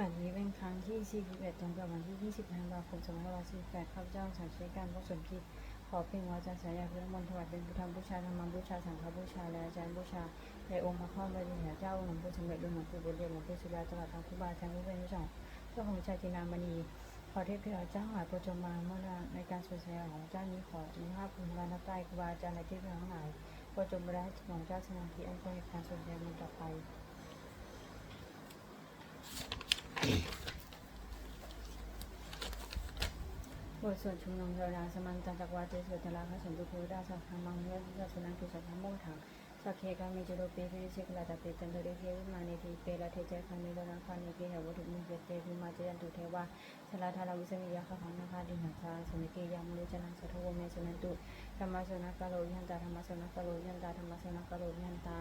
บัดนี้เป็นครั้งที่41ตรงกับวันที่20ธันวาคม2548ข้าพเจ้าสาธิการพระสมคิดขอเพ่งวาจาสายาพุทธมนต์ถวายเป็นพุทธบูชาธรรมบูชาสังฆบูชาและอาจารย์บูชาในองค์พระข้อพระเดชเจ้าหลวงปู่สมเด็จหลวงปู่บุญเรียนหลวงปู่ศิลาตลอดทั้งครูบาอาจารย์ผู้เป็นผู้สอนเจ้าของชายจินามณีขอเทพเทวาเจ้าหายโปรดจงมาเมื่อในการสวดสยามของเจ้านี้ขออนุภาพคุณพระนักใต้ครูบาอาจารย์และเทพทั้งหลายโปรดจงมาได้ของเจ้าสมาธิอันควรในการสวดสยามต่อไปบทสวดชุมนุมเทวดาสมันตันจักวาเจสุตลาพระสมดุเทวดาสัพพังมังเยสัสนังตุสัพพะโมถังสักเคกามิจุโรเปพิริชิกลาตเปจันโตเรเทวิมาเนทีเปลาเทเจคันนิโรนังคานิเกหวัตุมุเจเตวิมาเจยันตุเทวาสลาธาราวิสมิยาคขังนาคาดิหัสสาสมิเกยังมรุจนังสัทโวเมสุนันตุธรรมสนักกะโลยันตาธรรมสนักกะโลยันตาธรรมสนักกะโลยันตา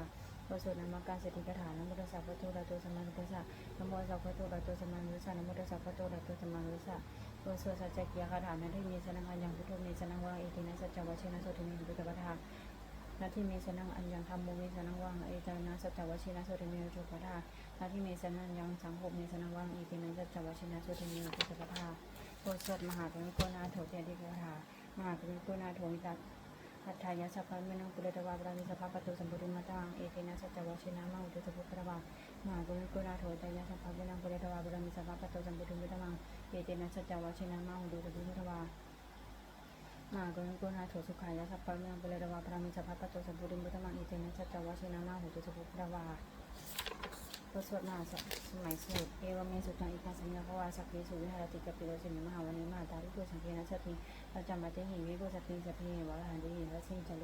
บทสวดนามการเสติกถานะโมตัสสะภะคะวะโตอะระหะโตสัมมาสัมพุทธัสสะนะโมตัสสะภะคะวะโตอะระหะโตสัมมาสัมพุทธัสสะนะโมตัสสะภะคะวะโตอะระหะโตสัมมาสัมพุทธัสสะบทสวดสัจจกิยคาถานะที่มีสนังอัญญังพุทโธเมสนังวะเอตินะสัจจวัชเชนะโสติเมหุตุตปะทานาที่เมสนังอัญญังธรรมโมเมสนังวังเอตนะสัจจวัชเชนะโสติเมหุตุตปะทานาที่เมสนังอัญญังสังโฆเมสนังวังเอตินะสัจจวัชเชนะโสติเมหุตุตปะทาบทสวดมหากรุณาโกนาโถเจดีย์คาถามหากรุณาโกนาโถมิตาอัฏฐายะสัพพะเมนังปุเรตวาปรามิสัพพะปตุสัมปุริมัตตังเอตินะสัจจวัชเชนะมังอุตุสัพพุทธวามหากรุณาโกนาโถตายะสัพพะเมนังปุเรตวาปรามิสัพพะปตุสัมปุริมัตตังเอตินะสัจจวัชเชนะมังอุตุสัพพุทธวามหากรุณาโกนาโถสุขายะสัพพะเมนังปุเรตวาปรามิสัพพะปตุสัมปุริมัตตังเอตินะสัจจวัชเชนะมังอุตุสัพพุทธวาบทสวดมหาสมัยสูตรเอวเมสุตังอิคัสสัญญาภวาสัพเพสุวิหารติกปิโลสินิมหาวันนี้มหาตาลิโกสังเกนะสัพพิปัจจามะเตหิวิโกสัพพิสัพเพวะระหันติหิวะสิงจโล